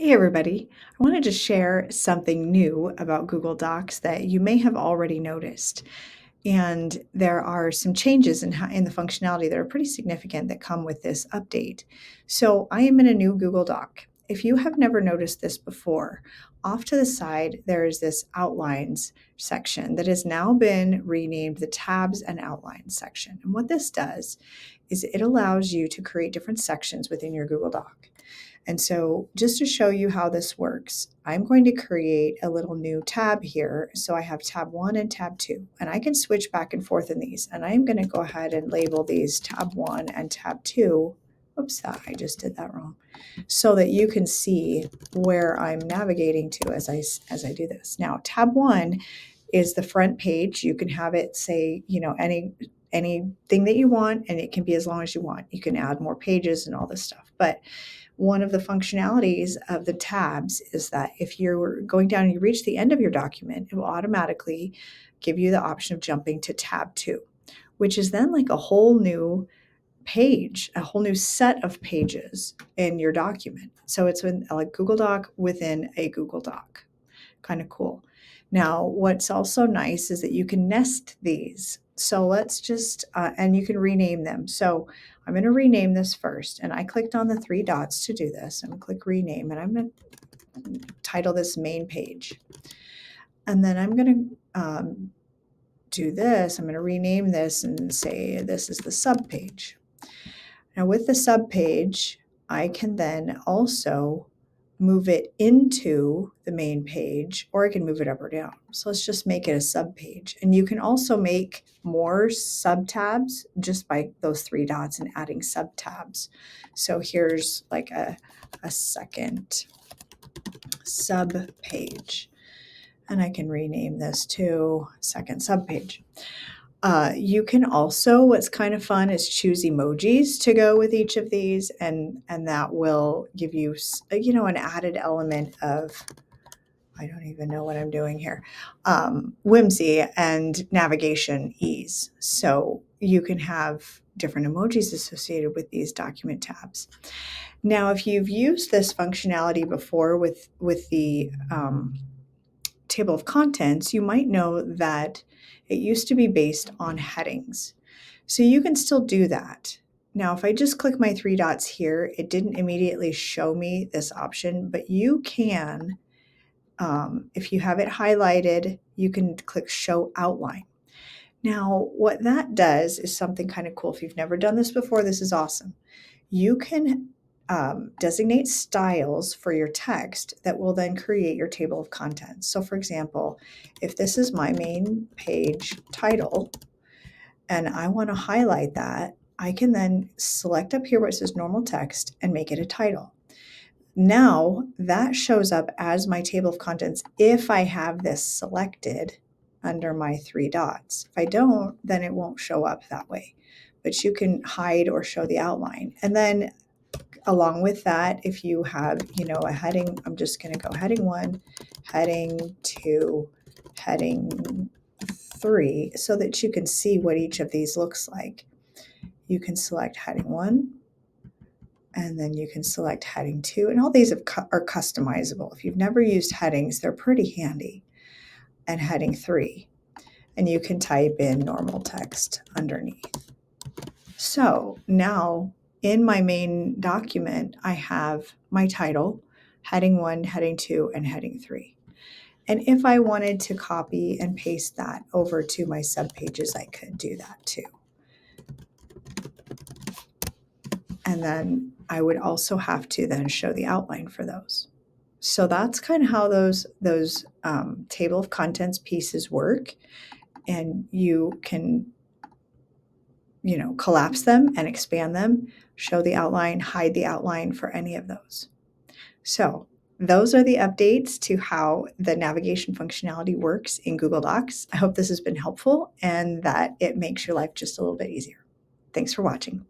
Hey everybody, I wanted to share something new about Google Docs that you may have already noticed. And there are some changes in the functionality that are pretty significant that come with this update. So I am in a new Google Doc. If you have never noticed this before, off to the side, there is this outlines section that has now been renamed the tabs and outlines section. And what this does is it allows you to create different sections within your Google Doc. And so just to show you how this works, I'm going to create a little new tab here. So I have tab 1 and tab 2, and I can switch back and forth in these. And I'm going to go ahead and label these tab 1 and tab 2. Oops, I just did that wrong. So that you can see where I'm navigating to as I do this. Now, tab 1 is the front page. You can have it say, anything that you want, and it can be as long as you want. You can add more pages and all this stuff. But one of the functionalities of the tabs is that if you're going down and you reach the end of your document, it will automatically give you the option of jumping to tab 2, which is then like a whole new page, a whole new set of pages in your document. So it's like Google Doc within a Google Doc. Kind of cool. Now, what's also nice is that you can nest these. So let's just, and you can rename them. So I'm going to rename this first. And I clicked on the three dots to do this. I'm going to click rename, and I'm going to title this main page. And then I'm going to do this. I'm going to rename this and say this is the sub page. Now with the sub page, I can then also move it into the main page, or I can move it up or down. So let's just make it a sub page. And you can also make more sub tabs just by those three dots and adding sub tabs. So here's like a second sub page. And I can rename this to second sub page. You can also, what's kind of fun is choose emojis to go with each of these, and that will give you, an added element of, I don't even know what I'm doing here, whimsy and navigation ease. So you can have different emojis associated with these document tabs. Now, if you've used this functionality before with the table of contents, you might know that it used to be based on headings. So you can still do that. Now, if I just click my three dots here, it didn't immediately show me this option, but you can, if you have it highlighted, you can click show outline. Now, what that does is something kind of cool. If you've never done this before, this is awesome. You can designate styles for your text that will then create your table of contents. So for example, if this is my main page title and I want to highlight that, I can then select up here where it says normal text and make it a title. Now that shows up as my table of contents if I have this selected under my three dots. If I don't, then it won't show up that way. But you can hide or show the outline. And then along with that, if you have, a heading, I'm just going to go heading 1, heading 2, heading 3, so that you can see what each of these looks like. You can select heading 1, and then you can select heading 2, and all these are customizable. If you've never used headings, they're pretty handy. And heading 3, and you can type in normal text underneath. So now in my main document, I have my title, heading 1, heading 2, and heading 3. And if I wanted to copy and paste that over to my subpages, I could do that too. And then I would also have to then show the outline for those. So that's kind of how those table of contents pieces work. And you can collapse them and expand them, show the outline, hide the outline for any of those. So those are the updates to how the navigation functionality works in Google Docs. I hope this has been helpful and that it makes your life just a little bit easier. Thanks for watching.